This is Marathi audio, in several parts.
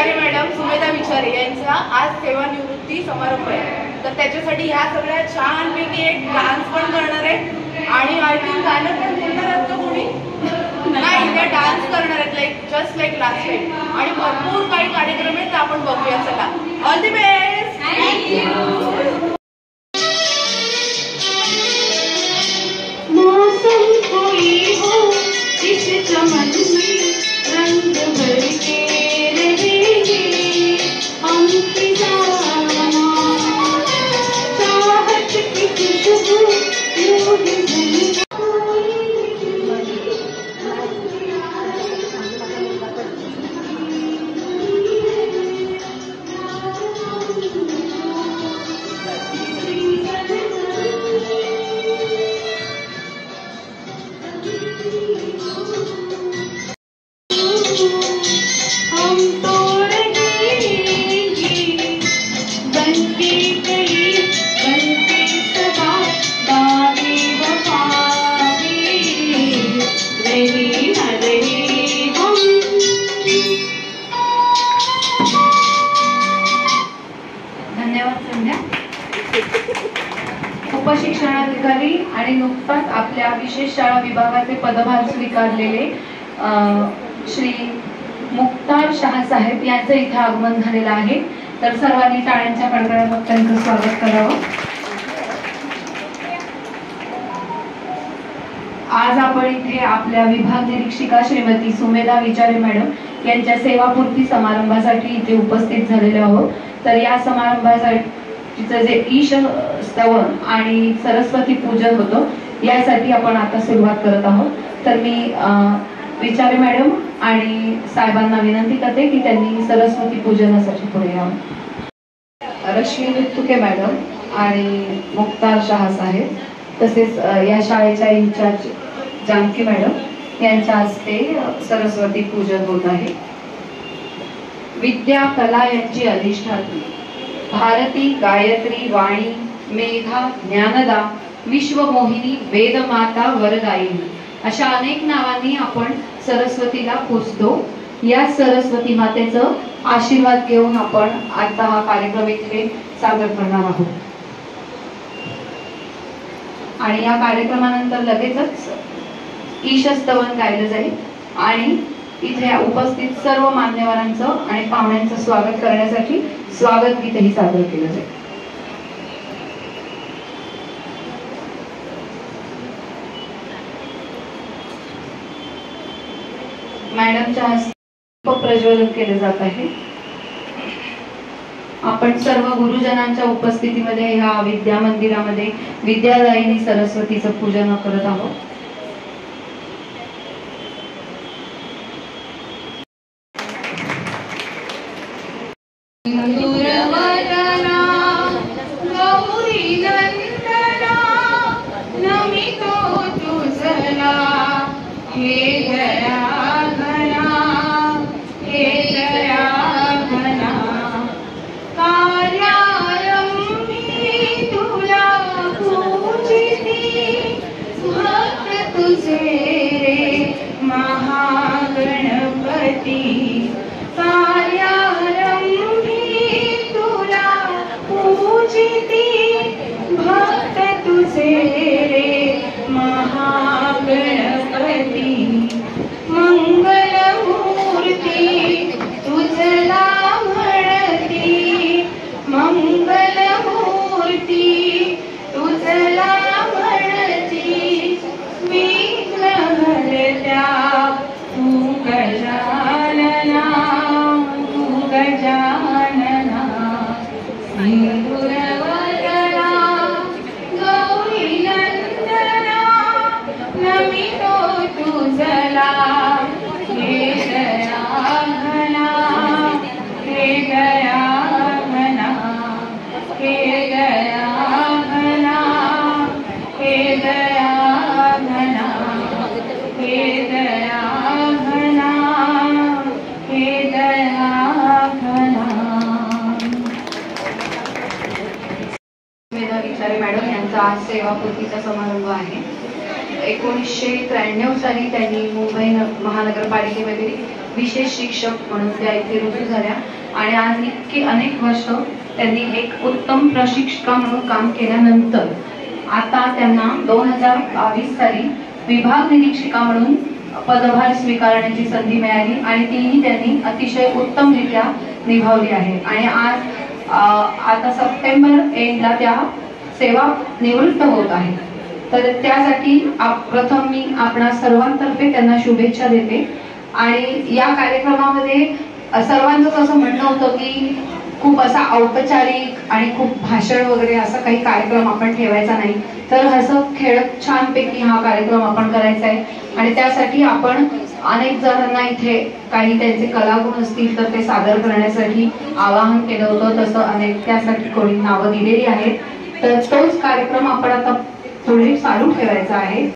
विचारे मॅडम, सुमेधा विचारे यांचा आज सेवानिवृत्ती समारंभ आहे. तर त्याच्यासाठी ह्या सगळ्या छानपैकी एक डान्स पण करणार आहे आणि आय थिंक गाणं पण बोलणार आहेत का कोणी? नाही, त्या डान्स करणार आहेत like just like last time. आणि भरपूर काही कार्यक्रम आहेत, आपण बघूया. चला, ऑल द बेस्ट. थँक्यू. मौसम कोई हो इस चमन में रंग भर के रहेंगे हम खिजाना, चाहत की खुशबू यूं ही जली. उपशिक्षणाधिकारी आणि नुकताच आपल्या विशेष शाळा विभागाचे पदभार स्वीकारलेले श्री मुक्तार शाह साहेब यांचं इथे आगमन झालेलं आहे. तर सर्वांनी टाळ्यांच्या कडकडाटात त्यांचं स्वागत करावं. आज आपण इथे आपल्या विभाग निरीक्षिका श्रीमती सुमेधा विचारे मॅडम यांच्या सेवापूर्ती समारंभासाठी इथे उपस्थित झालेले आहोत. तर या समारंभासाठीचं जे ईश स्तवन आणि सरस्वती पूजन होतं यासाठी आपण आता सुरुवात करत आहोत. तर मी विचारे मॅडम आणि साहेबांना विनंती करते की त्यांनी सरस्वती पूजनासाठी पुढे यावं. रश्मी वित्तुके मॅडम आणि मुक्तार शाह साहेब तसेच या शाळेच्या इंचार्ज जानकी मॅडम यांच्या हस्ते सरस्वती पूजन होत आहे. विद्या कला यांची अधिष्ठात्री भारती, गायत्री, वाणी, मेधा, ज्ञानदा, विश्वमोहिनी, वेदमाता, वरदायिनी अशा अनेक नावांनी आपण सरस्वतीला पूजतो. या सरस्वती मातेचं आशीर्वाद घेऊन आपण आता हा कार्यक्रम इथे सादर करणार आहोत. आणि या कार्यक्रमानंतर लगेचच ईशस्तवन गायलं जाईल आणि इथे उपस्थित सर्व मान्यवरांचं आणि पाहुण्यांचं स्वागत करण्यासाठी स्वागत गीतही सादर केलं जाईल. मॅडमच्या हस्ते प्रज्वलन केले जात आहे. आपण सर्व गुरुजनांच्या उपस्थितीमध्ये ह्या विद्या मंदिरामध्ये विद्यादायिनी सरस्वतीचं पूजन करत आहोत. मॅडम यांचा आज सेवापूर्तीचा समारंभ आहे. 1993 साली त्यांनी मुंबई महानगरपालिकेमध्ये विशेष शिक्षक म्हणून त्या इथे रुजू झाल्या आणि आज इतकी अनेक वर्ष त्यांनी एक उत्तम प्रशिक्षिका म्हणून काम केल्यानंतर आता त्यांना 2022 साली विभाग निरीक्षिका म्हणून पदभार स्वीकारण्याची संधी मिळाली आणि तीही त्यांनी अतिशय उत्तमरित्या निभावली आहे आणि आज आता सप्टेंबर एंडला त्या सेवा निवृत्त होत आहेत. तर त्यासाठी प्रथम मी आपणा सर्वांतर्फे त्यांना शुभेच्छा देते. आणि या कार्यक्रमामध्ये सर्वांचं असं म्हणणं होतं की खूप असा औपचारिक आणि खूप भाषण वगैरे असा काही कार्यक्रम आपण ठेवायचा नाही, तर असं खेळत छानपैकी हा कार्यक्रम आपण करायचा आहे. आणि त्यासाठी आपण अनेक जणांना इथे काही त्यांचे कलागुण असतील तर ते सादर करण्यासाठी आवाहन केलं होतं. तसं अनेक त्यासाठी कोणी नावं दिलेली आहेत. तर तोच कार्यक्रम आपण आता पुढे चालू ठेवायचा आहे.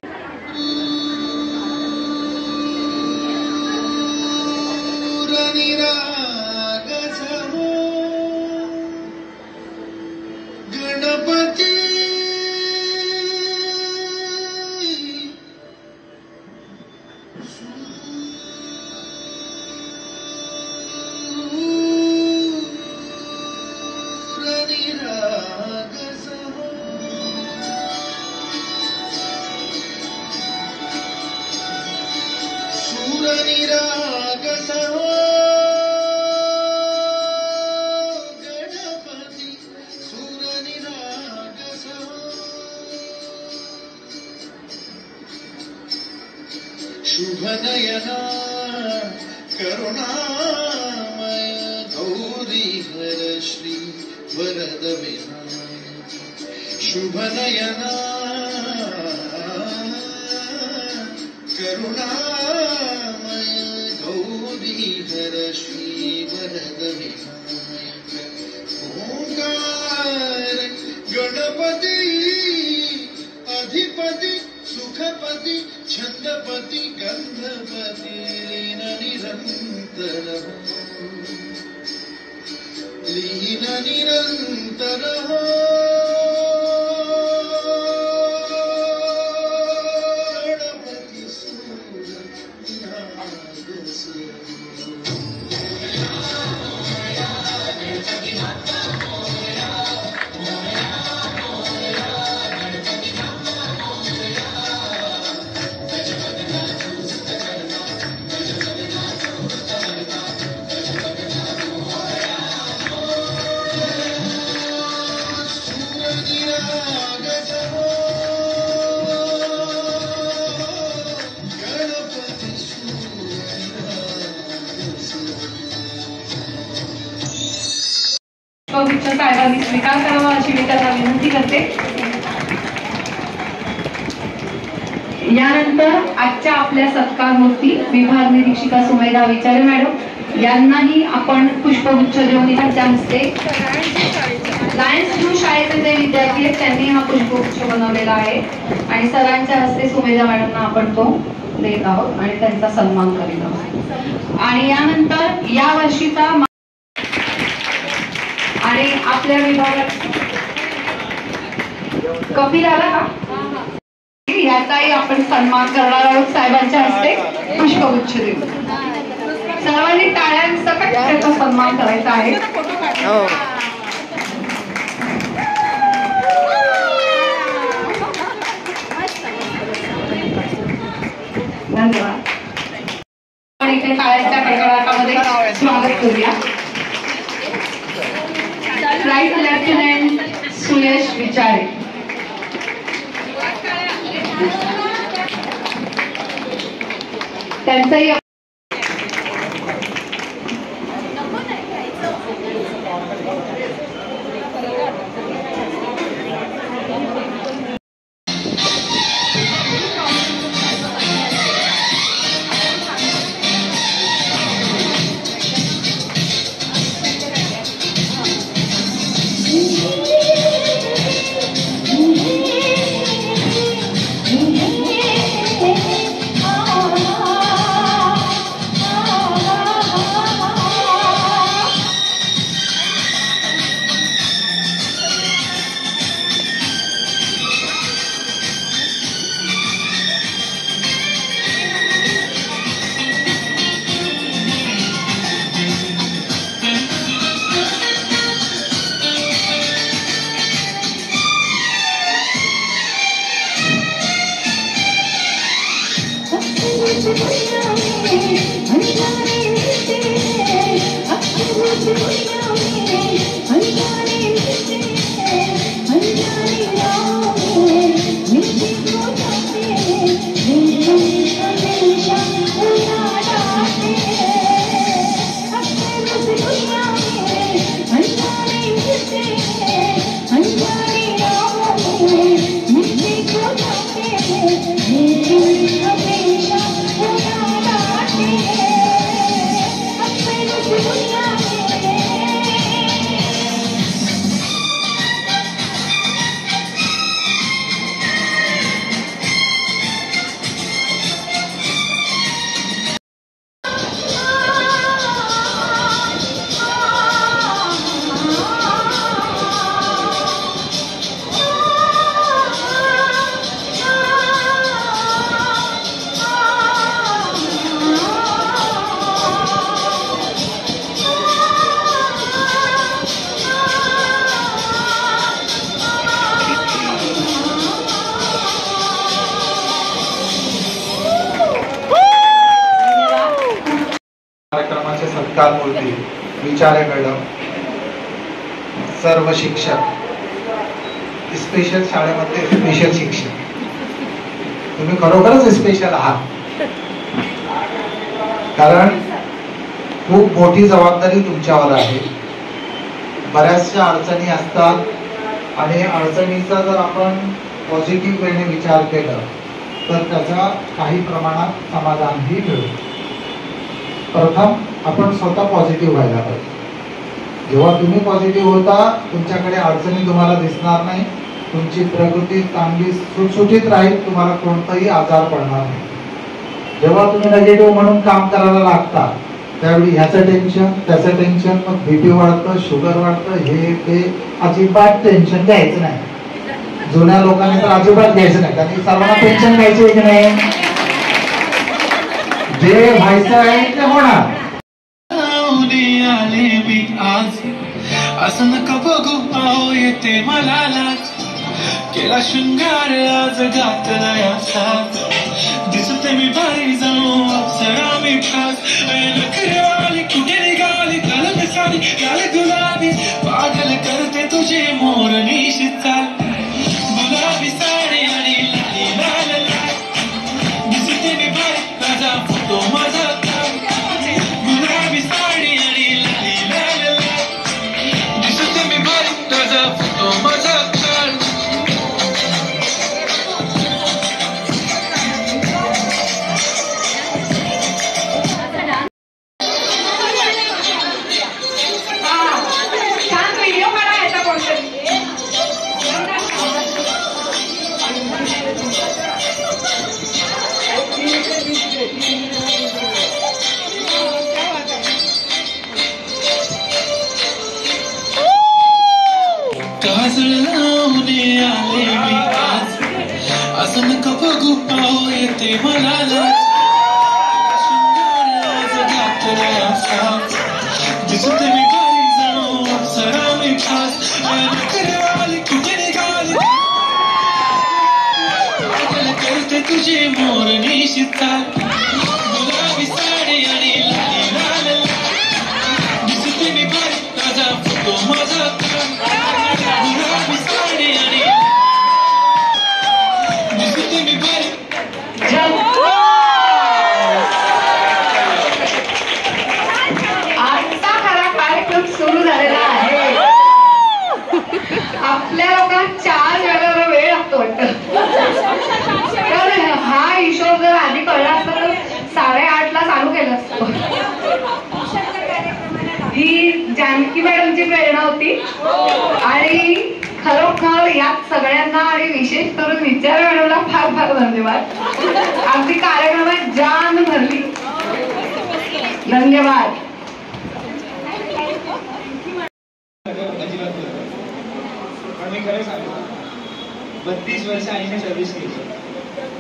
शुभनयना करुणामय गौरी हर श्री वरद विनायक. शुभनयना करुणामय गौरी हर श्री वरद विनायक. ओंकार गणपती अधिपती सुखपती छंदपति गंधपति लीन निरंतर लीन निरंतर गणपति सूर साहेबांनी स्वीकार करावा अशी मी त्यांना विनंती करते. यानंतर आजच्या आपल्या सत्कारमूर्ती विभाग निरीक्षिका सुमेधा विचारे मॅडम यांनाही आपण पुष्पगुच्छ देऊन त्यांच्या हस्ते लायन्स ब्लू शाळेचे जे विद्यार्थी आहेत त्यांनी हा पुष्पगुच्छ बनवलेला आहे आणि सरांच्या हस्ते सुमेधा मॅडमना आपण तो देत आहोत आणि त्यांचा सन्मान करीत आहोत. आणि यानंतर या वर्षीचा आणि आपल्या विभागात कपिल आला का याचाही आपण सन्मान करणार आहोत साहेबांच्या हस्ते पुष्पगुच्छ देऊ. सर्वांनी टाळ्यांसकट त्याचा सन्मान करायचा आहे. धन्यवाद. आपण इथे टाळ्यांच्या कडकडाटामध्ये स्वागत करूया. फ्लाइट लेफ्टनंट सुयश विचारे त्यांचाही निकाल मूर्ती, विचारे मॅडम, सर्व शिक्षक, स्पेशल शाळेमध्ये स्पेशल शिक्षक, तुम्ही खरोखरच स्पेशल आहात. कारण खूप मोठी जबाबदारी तुमच्यावर आहे. बऱ्याचशा अडचणी असतात आणि अडचणीचा जर आपण पॉझिटिव्ह वेने विचार केला तर त्याचा काही प्रमाणात समाधानही मिळतं. प्रथम आपण स्वतः पॉझिटिव्ह व्हायला पाहिजे. जेव्हा तुम्ही पॉझिटिव्ह होता तुमच्याकडे अडचणी तुम्हाला दिसणार नाही, तुमची प्रकृती चांगली सुटसुटीत राहील, तुम्हाला कोणताही आजार पडणार नाही. जेव्हा तुम्ही निगेटिव्ह म्हणून काम करायला लागता त्यावेळी ह्याचं टेन्शन त्याचं टेन्शन, मग बीपी वाढतं, शुगर वाढतं, हे ते अजिबात टेन्शन घ्यायचं नाही. जुन्या लोकांनी तर अजिबात घ्यायचं नाही, त्यांनी सर्वांना टेन्शन घ्यायचं की नाही. जे व्हायचं आहे ते होणार. असं नका बघू पाहू येते मला लाज, केला शृंगार आज घातलाय साथ, दिसते मी भारी जाऊ अप्सरा मी खास, नखरेवाली कुठे निघाली तलक सारी लाल गुलाबी, पागल करते तुझे मोर निशित चाल, गुलाबी साडी आणि लाली लाल लाल, दिसते मी भारी माझा फोटो माझा ताल, गुलाबी साडी आणि लाली लाल लाल, दिसते मी भारी माझा फोटो माझा ताल. असं नका बघू पाहू येते मला लाज, शृंगार आज घातलाय साथ, दिसते मी भारी जाऊ अप्सरा मी खास, नखरेवाली कुठे निघाली पागल करते तुझे मोर निशित चाल, गुलाबी साडी आणि लाली लाल लाल, दिसते मी भारी माझा फोटो माझा ताल, गुलाबी साडी आणि आजचा खरा कार्यक्रम सुरू झालेला आहे. आपल्या लोकांना 4 वेळेला वेळ लागतो वाटतं. तर हा हिशोब जर आधी कळला असता तर 8:30ला चालू केलं असतं. ही जानकी मॅडमची प्रेरणा होती आणि खरोखर यात सगळ्यांना आणि विशेष करून विचार मॅडमला फार फार धन्यवाद. अगदी कार्यक्रमात जान भरली. धन्यवाद. मी खरं सांगतो 32 वर्ष आईने सर्व्हिस केली.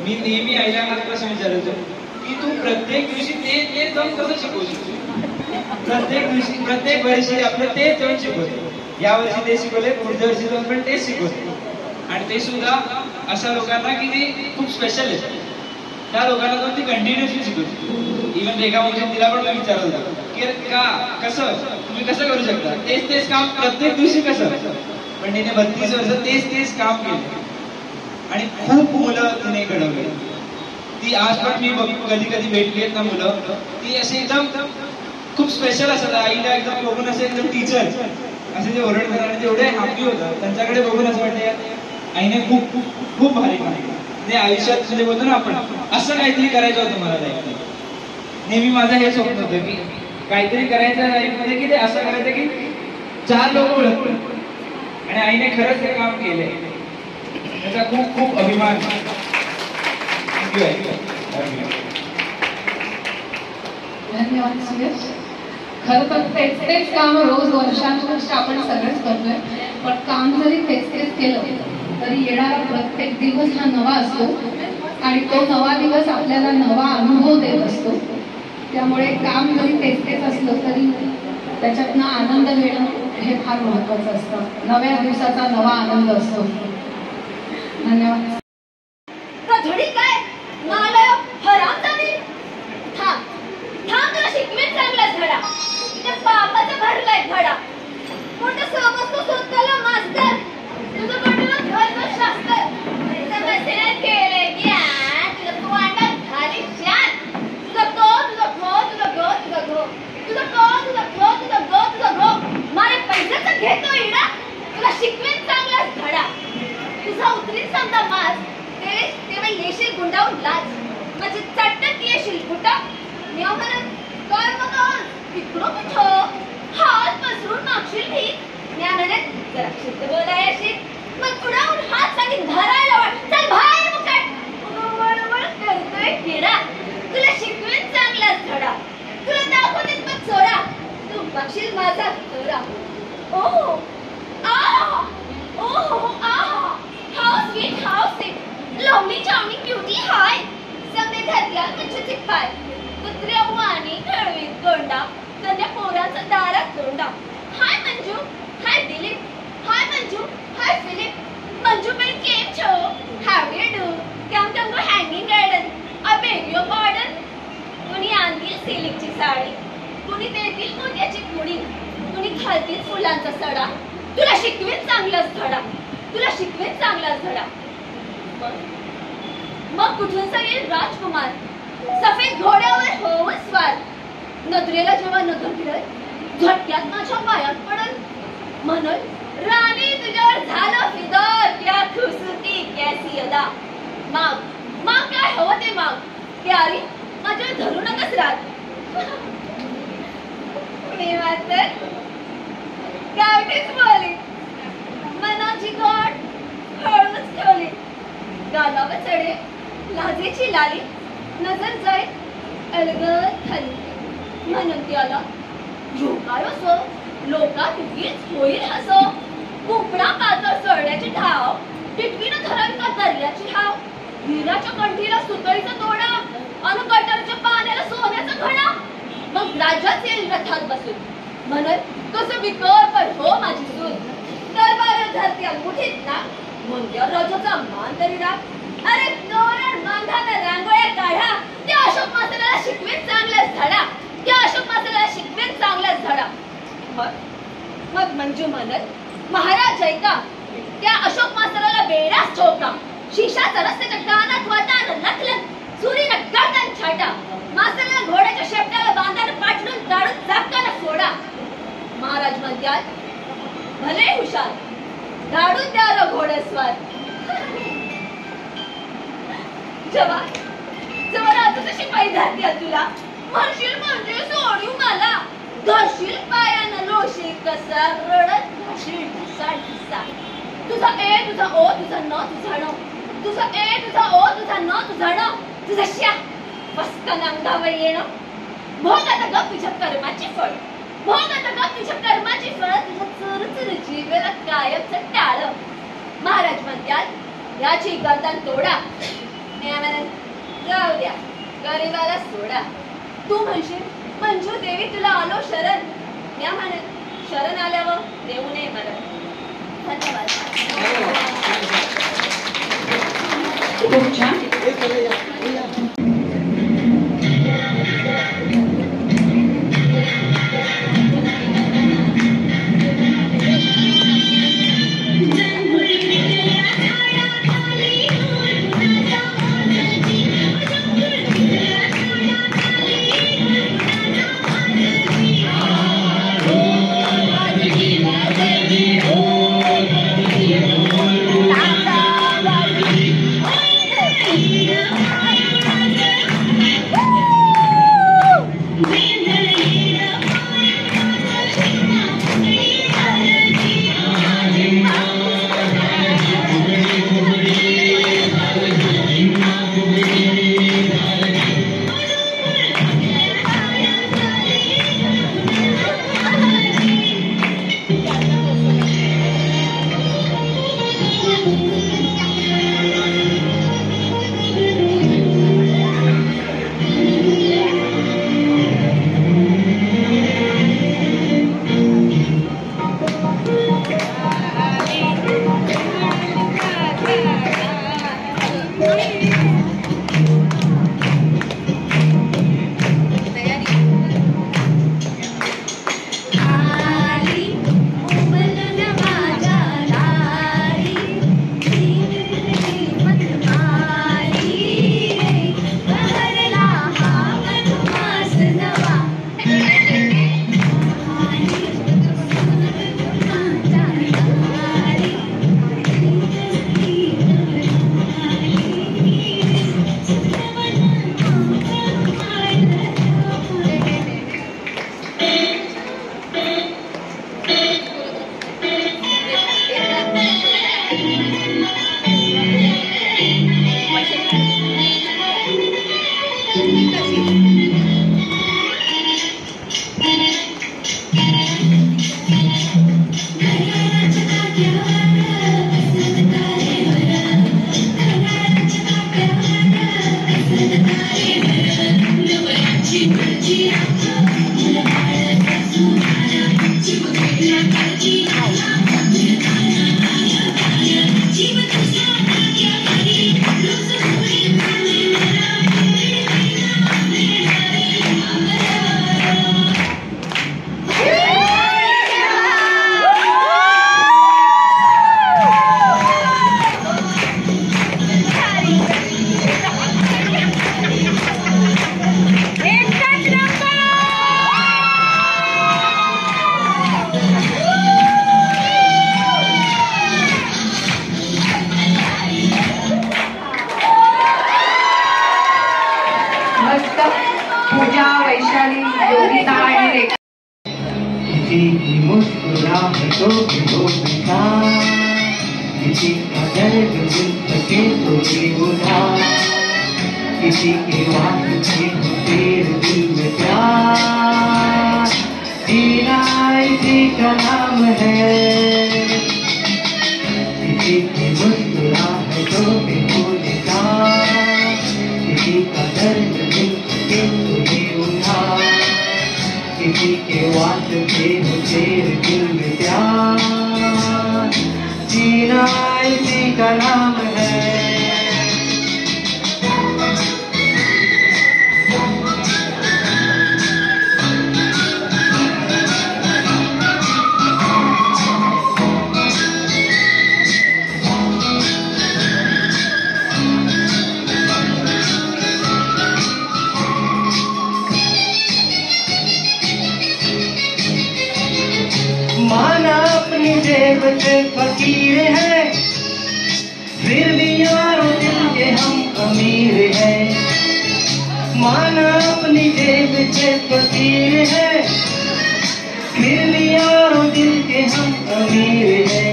मी नेहमी आईला हा प्रश्न विचारायचो की तू प्रत्येक दिवशी ते जाऊन कसं शिकवशील. प्रत्येक वर्षी आपलं ते जाऊन शिकवतो. या वर्षी ते शिकवले, पुढच्या वर्षी जाऊन पण तेच शिकवतो. आणि ते सुद्धा अशा लोकांना की ते खूप स्पेशल आहे. त्या लोकांना जाऊन ती कंटिन्युअसली शिकवतो. इव्हन रेखा म्हणजे तिला पण मी विचारत होतो की का कसं तुम्ही कसं करू शकता, तेच काम प्रत्येक दिवशी कसं. पण तिने 32 वर्ष तेच काम केलं आणि खूप मुलं तिने घडवली. ती आज पण मी कधी भेटली आहेत ना मुलं, ती अशी एकदम खूप स्पेशल असतात. आईला एकदम बघून असं एकदम टीचर असे जे ओरडतात आणि जेवढे हॅपी होतात त्यांच्याकडे बघून असं वाटतं आईने खूप भारी माहिती. म्हणजे आयुष्यात म्हणजे बोलतो ना आपण असं काहीतरी करायचं होतं मला लाईफमध्ये. नेहमी माझं हे स्वप्न होतं की काहीतरी करायचं लाईफमध्ये की ते असं करायचं की 4 लोक ओळखतात. आणि आईने खरंच हे काम केलंय, त्याचा खूप अभिमान. धन्यवाद सुरेश. खरं तर तेच काम रोज वर्षानुवर्ष आपण सगळेच करतोय. पण काम जरी तेच केलं तरी येणारा प्रत्येक दिवस हा नवा असतो आणि तो नवा दिवस आपल्याला नवा अनुभव देत असतो. त्यामुळे काम जरी तेच असलं तरी त्याच्यातनं आनंद घेणं हे फार महत्वाचं असतं. नव्या दिवसाचा नवा आनंद असतो. धन्यवाद. काय नालायक हरामजादी थांब तुला शिकवेन चांगला धडा. थोड्यावर लाज माझी चटक येशील कुठं मी म्हणत काय म्हणत इकडं कुठं हात पसरून मागशील मी मी म्हणत जरा शुद्ध बोलायशी मग कुणाहून हात सांगून धरायला वाट चल बाहेर मुकट वळवळ करतोय किडा तुला शिकवेन चांगलाच धडा तुला दाखवतेच मग चोरा तू बघशील माझा चोरा ओ आ ओ आ how sweet lovely charming beauty हाय सगळे धरल्या तुझे पाय कुत्र्या वाणी खळवीत गोंडा कन्या पोराचा दारात गोंडा hi Manju hi Dilip hi Manju hi Philip Manju बेन केम छो how do do come come go Hanging Garden I beg your pardon कुणी आणतील सिल्कची साडी कुणी देतील मोत्याची कुडी कुणी घालतील फुलांचा सडा तुला शिकवेन चांगलाच धडा तुला शिकवेन चांगलाच धडा मग कुठून येईल राजकुमार सफेद घोड्यावर होऊन स्वार नजरेला जेव्हा नजर फिरत झटक्यात माझ्या पायात पडल म्हणल राणी तुझ्यावर झालं फिदा क्या खुसुकी कैसी अदा माग माग काय हवं ते माग प्यारी माझ्यावर धरू नकस रात मी मात्र गावठीच बोली मनाची गाठ हळूच ठेवली गालावर चढे लाजेची लाली नजर जाय अलगद खाली म्हणून त्याला झोकाय असो लोका तिकीच होईल हसो कुपडा पातळ चढण्याची धाव टिटवीनं धरावी का दर्याची हाव हिराच्या कंठीला सुतळीचा तोडा अनु कटरच्या पाण्याला सोन्याचा घडा मग राज्यात येईल रथात बसून म्हणत कसं बिकर पण हो माझी सून दरबार धरती मुठीत ना म्हणत्या राजाचा मान तरी राख अरे तोरण बांधाना रांगोळ्या काढा त्या अशोक मास्तराला शिकवेन चांगलाच धडा त्या अशोक मास्तराला शिकवेन चांगलाच धडा मग मंजू म्हणत महाराज ऐका त्या अशोक मास्तराला बेडाच ठोका शिशाचा रस्त्याच्या कानात वाटानं नकलन सुरीनं गर्दन छाटा मास्तराला घोड्याच्या शेपट्याला बांधानं पाठलून काढून चापकानं फोडा महाराज म्हणतात भले हुशार धाडून द्या घोडेस्वार जेव्हा राजाचा शिपाई धरत्या तुला म्हणशील म्हणजे सोडू मला धरशील पायानं लोशी कसा रडत घाशील ढिसा ढिसा तुझा ए तुझा ओ तुझा न तुझा न तुझा ए तुझा ओ तुझा न तुझा न तुझा श्या पस्कन अंगावर येणं भोग आता गप तुझ्या कर्माची फळ भोग आता गप तुझ्या कर्माची फळ तुझ्या चुरचुर जीवेला कायमचं टाळ महाराज म्हणतात याची गर्दन तोडा मी म्हणत जाऊ द्या गरीबाला सोडा तू म्हणशील मंजू देवी तुला आलो शरण मी म्हणत शरण आल्यावर देऊ नये मरण धन्यवाद खूप छान पूजा, वैशाली, योगिता आणि रेखा. किसी की मुस्कुराहटों की होता, किसी का दर्द दिल सके तो भी उधार, किसी के वास्ते हो तेरे दिल में प्यार, जीना इसी का नाम है. किसी की मुस्कुराहटों की होता, किसी का दर्द दिल सके तो भी उधार, किसी के वास्ते हो तेरे दिल में प्यार, जीना इसी का नाम है. माना अपनी जेब से फकीर है, फिर भी यारों दिल के हम अमीर है. माना अपनी जेब से फकीर है, फिर भी यारों दिल के हम अमीर है.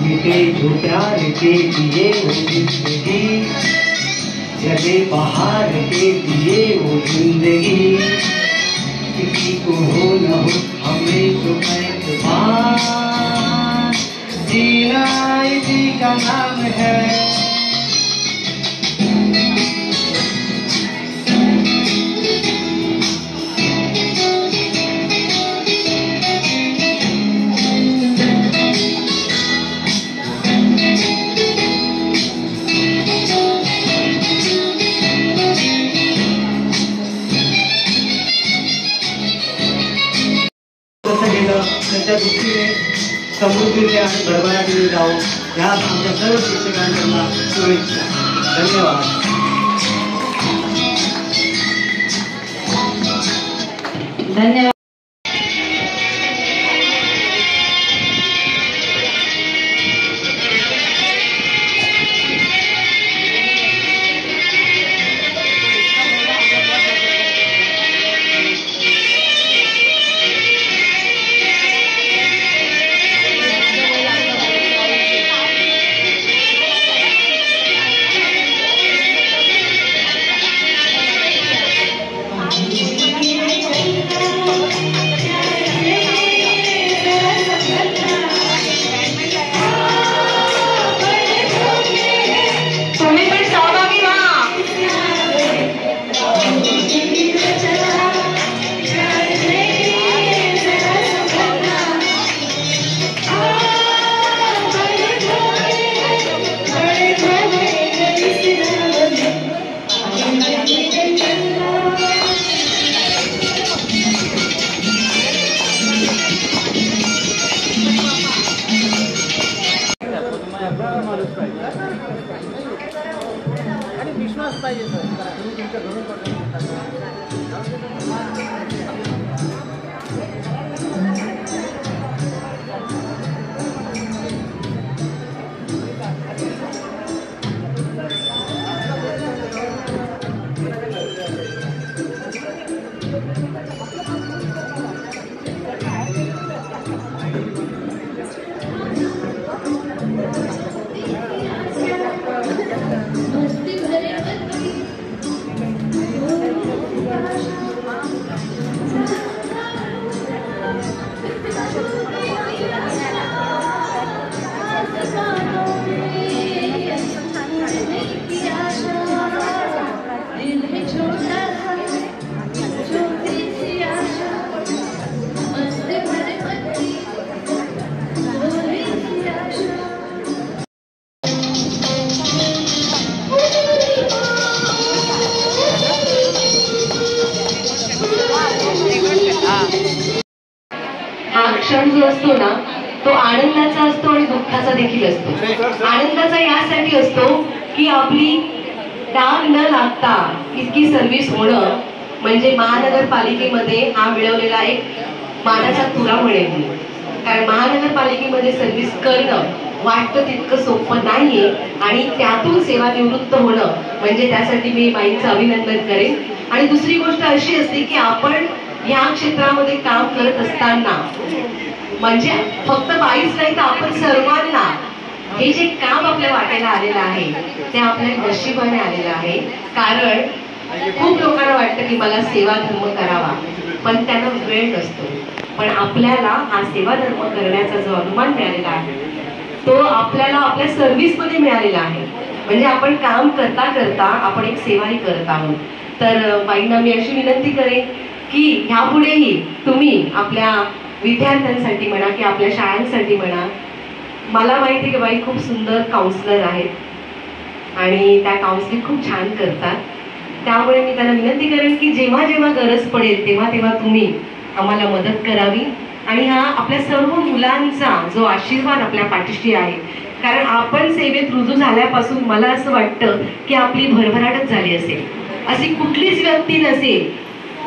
मिटे जो प्यार के दिए वो जिंदगी, जले बाहर के दिए वो जिंदगी, किसी को हो न हो हमें तो एतबार, जीना इसी का नाम है. त्याच्या दृष्टीने समृद्धीने आणि भरभराटीने जावो ह्या आमच्या सर्व शिक्षकांना शुभेच्छा. धन्यवाद. धन्यवाद. आणि विश्वास पाहिजे सर. तुम्ही तुमच्या घरून आनंदी असतो. आनंदाचा यासाठी असतो की आपली डाग न लागता इतकी सर्व्हिस होणं म्हणजे महानगरपालिकेमध्ये हा मिळवलेला एक मानाचा तुरा म्हणेल मी. कारण महानगरपालिकेमध्ये सर्व्हिस करणं वाटतं तितकं सोपं नाहीये आणि त्यातून सेवानिवृत्त होणं म्हणजे त्यासाठी मी बाईंचं अभिनंदन करेन. आणि दुसरी गोष्ट अशी असते की आपण या क्षेत्रामध्ये काम करत असताना म्हणजे फक्त बाईच नाही तर आपण सर्वांना हे जे काम आपल्या वाटेला आलेलं आहे ते आपल्या नशिबाने आलेलं आहे. कारण खूप लोकांना वाटतं की मला सेवा धर्म करावा पण त्यांना वेळ नसतो. पण आपल्याला हा सेवा धर्म करण्याचा जो अनुमान मिळालेला आहे तो आपल्याला आपल्या सर्व्हिस मध्ये मिळालेला आहे. म्हणजे आपण काम करता करता आपण एक सेवाही करत आहोत. तर बाईंना मी अशी विनंती करेन की ह्यापुढेही तुम्ही आपल्या विद्यार्थ्यांसाठी म्हणा की आपल्या शाळांसाठी म्हणा, मला माहिती आहे की बाई खूप सुंदर काउन्सिलर आहेत आणि त्या काउन्सिलिंग खूप छान करतात. त्यामुळे मी त्यांना विनंती करेन की जेव्हा जेव्हा गरज पडेल तेव्हा तेव्हा तुम्ही आम्हाला मदत करावी. आणि हा आपल्या सर्व मुलांचा जो आशीर्वाद आपल्या पाठीशी आहे. कारण आपण सेवेत रुजू झाल्यापासून मला असं वाटतं की आपली भरभराटच झाली असेल. अशी कुठलीच व्यक्ती नसेल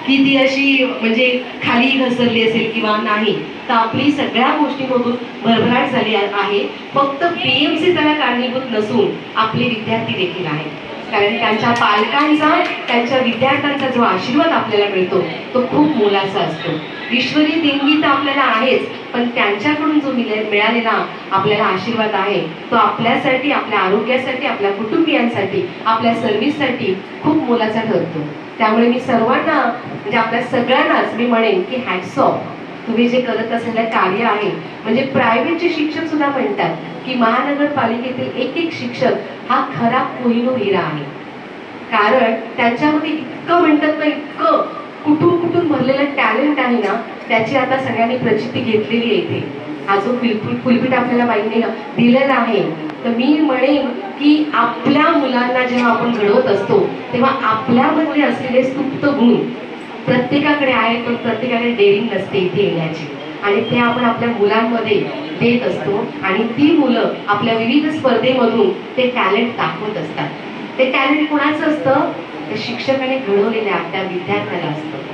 की ती अशी म्हणजे खाली घसरली असेल किंवा नाही. तर आपली सगळ्या गोष्टींमधून भरभराट झाली आहे. फक्त पीएमसी त्याला कारणीभूत नसून आपले विद्यार्थी देखील आहेत. कारण त्यांच्या पालकांचा त्यांच्या विद्यार्थ्यांचा जो आशीर्वाद आपल्याला मिळतो तो खूप मोलाचा असतो. ईश्वरी देणगी तर आपल्याला आहेच पण त्यांच्याकडून जो मिळालेला आपल्याला आशीर्वाद आहे तो आपल्यासाठी, आपल्या आरोग्यासाठी, आपल्या कुटुंबियांसाठी, आपल्या सर्व्हिससाठी खूप मोलाचा ठरतो. त्यामुळे मी सर्वांना म्हणजे आपल्या सगळ्यांनाच मी म्हणेन की हॅट्स ऑफ. तुम्ही जे करत असलेलं कार्य आहे म्हणजे प्रायव्हेटचे शिक्षक सुद्धा म्हणतात की महानगरपालिकेतील एक एक शिक्षक हा खरा कोहिनूर हिरा आहे. कारण त्यांच्यामध्ये इतकं म्हणतात ना, इतकं कुठून कुठून भरलेलं टॅलेंट आहे ना, त्याची आता सगळ्यांनी प्रचिती घेतलेली आहे. इथे हा जो फुलपीठ आपल्याला बाईंनी दिलेला आहे. तर मी म्हणेन की आपल्या मुलांना जेव्हा आपण घडवत असतो तेव्हा आपल्यामध्ये असलेले सुप्त गुण प्रत्येकाकडे आहे पण प्रत्येकाकडे डेअरिंग नसते इथे येण्याची. आणि ते आपण आपल्या मुलांमध्ये देत असतो आणि ती मुलं आपल्या विविध स्पर्धेमधून ते टॅलेंट दाखवत असतात. ते टॅलेंट कोणाचं असतं? त्या शिक्षकाने घडवलेल्या त्या विद्यार्थ्याला असतं.